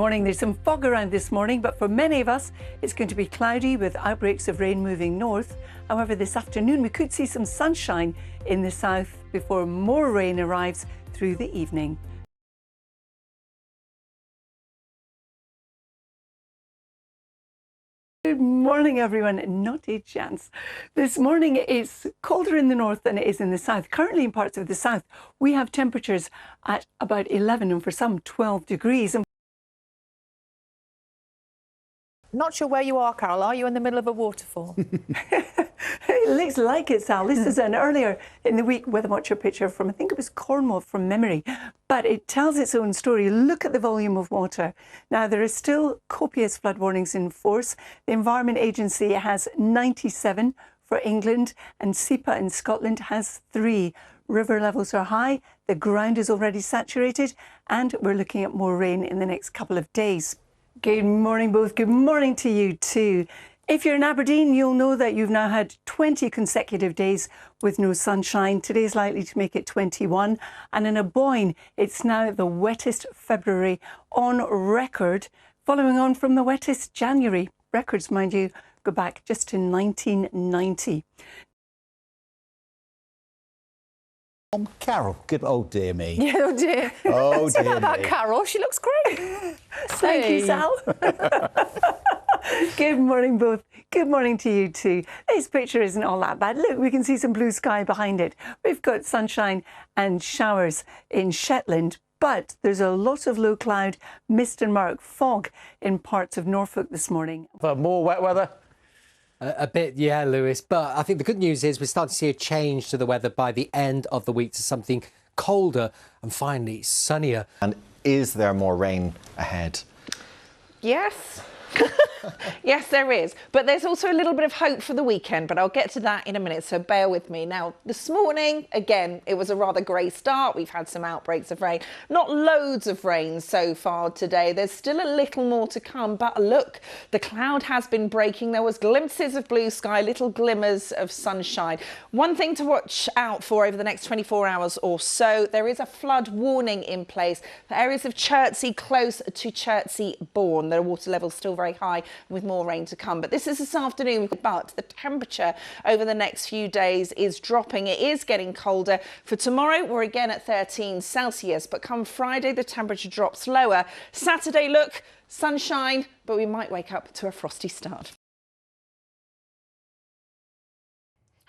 Morning. There's some fog around this morning, but for many of us it's going to be cloudy with outbreaks of rain moving north. However, this afternoon we could see some sunshine in the south before more rain arrives through the evening. Good morning, everyone. Not a chance. This morning it's colder in the north than it is in the south. Currently in parts of the south we have temperatures at about 11 and for some 12 degrees. Not sure where you are, Carol. Are you in the middle of a waterfall? It looks like it, Sal. This is an earlier in the week weather watcher picture from, I think it was Cornwall from memory, but it tells its own story. Look at the volume of water. Now, there are still copious flood warnings in force. The Environment Agency has 97 for England, and SEPA in Scotland has 3. River levels are high, the ground is already saturated, and we're looking at more rain in the next couple of days. Good morning, both. Good morning to you too. If you're in Aberdeen, you'll know that you've now had 20 consecutive days with no sunshine. Today's likely to make it 21. And in Aboyne, it's now the wettest February on record, following on from the wettest January. Records, mind you, go back just to 1990. Carol, good, oh dear me. Yeah, oh dear. Oh Say dear that about me. Carol. She looks great. Thank you, Sal. Good morning, both. Good morning to you too. This picture isn't all that bad. Look, we can see some blue sky behind it. We've got sunshine and showers in Shetland, but there's a lot of low cloud, mist and murk, fog in parts of Norfolk this morning. For more wet weather? A bit, yeah, Lewis. But I think the good news is we're starting to see a change to the weather by the end of the week to something colder and finally sunnier. And is there more rain ahead? Yes. Yes, there is. But there's also a little bit of hope for the weekend, but I'll get to that in a minute, so bear with me. Now, this morning, again, it was a rather grey start. We've had some outbreaks of rain. Not loads of rain so far today. There's still a little more to come, but look, the cloud has been breaking. There was glimpses of blue sky, little glimmers of sunshine. One thing to watch out for over the next 24 hours or so, there is a flood warning in place for areas of Chertsey close to Chertsey Bourne. The water level's still very high with more rain to come. But this is this afternoon, but the temperature over the next few days is dropping. It is getting colder. For tomorrow, we're again at 13 Celsius, but come Friday, the temperature drops lower. Saturday, look, sunshine, but we might wake up to a frosty start.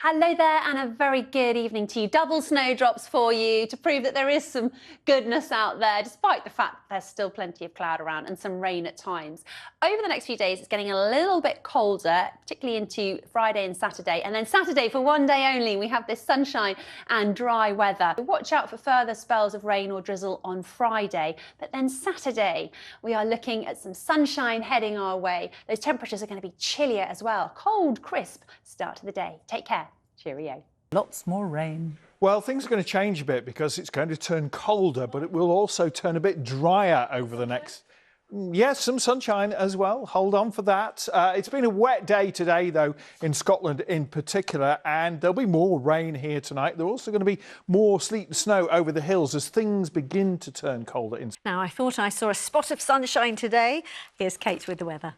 Hello there and a very good evening to you. Double snowdrops for you to prove that there is some goodness out there, despite the fact that there's still plenty of cloud around and some rain at times. Over the next few days, it's getting a little bit colder, particularly into Friday and Saturday. And then Saturday, for one day only, we have this sunshine and dry weather. Watch out for further spells of rain or drizzle on Friday. But then Saturday, we are looking at some sunshine heading our way. Those temperatures are going to be chillier as well. Cold, crisp start to the day. Take care. Cheerio. Lots more rain. Well, things are going to change a bit because it's going to turn colder, but it will also turn a bit drier over the next... Yes, some sunshine as well. Hold on for that. It's been a wet day today, though, in Scotland in particular, and there'll be more rain here tonight. There's also going to be more sleet and snow over the hills as things begin to turn colder. Now, I thought I saw a spot of sunshine today. Here's Kate with the weather.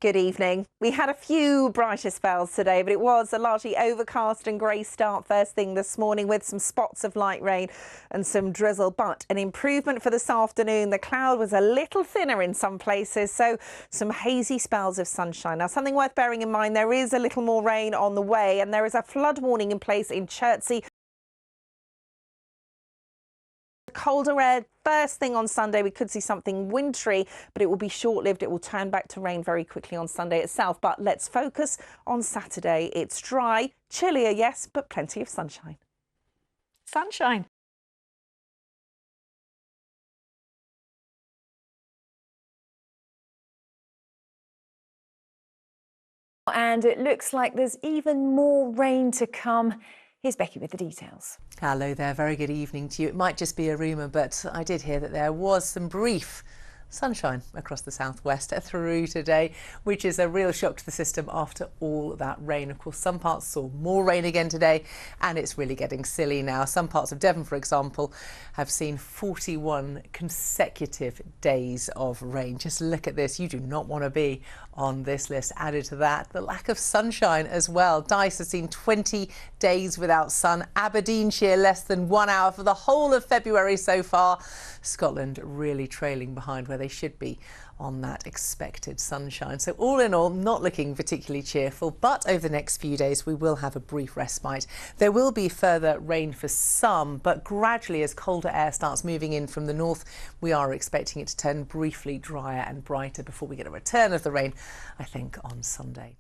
Good evening. We had a few brighter spells today, but it was a largely overcast and grey start first thing this morning with some spots of light rain and some drizzle, but an improvement for this afternoon. The cloud was a little thinner in some places, so some hazy spells of sunshine. Now, something worth bearing in mind, there is a little more rain on the way and there is a flood warning in place in Chertsey. Colder air first thing on Sunday. We could see something wintry, but it will be short-lived. It will turn back to rain very quickly on Sunday itself. But let's focus on Saturday. It's dry, chillier, yes, but plenty of sunshine. Sunshine. And it looks like there's even more rain to come. Here's Becky with the details. Hello there, very good evening to you. It might just be a rumour, but I did hear that there was some brief sunshine across the southwest through today, which is a real shock to the system after all that rain. Of course, some parts saw more rain again today, and it's really getting silly now. Some parts of Devon, for example, have seen 41 consecutive days of rain. Just look at this. You do not want to be on this list. Added to that, the lack of sunshine as well. Dice has seen 20 days without sun. Aberdeenshire less than 1 hour for the whole of February so far. Scotland really trailing behind where they should be on that expected sunshine. So all in all, not looking particularly cheerful, but over the next few days we will have a brief respite. There will be further rain for some, but gradually as colder air starts moving in from the north, we are expecting it to turn briefly drier and brighter before we get a return of the rain, I think, on Sunday.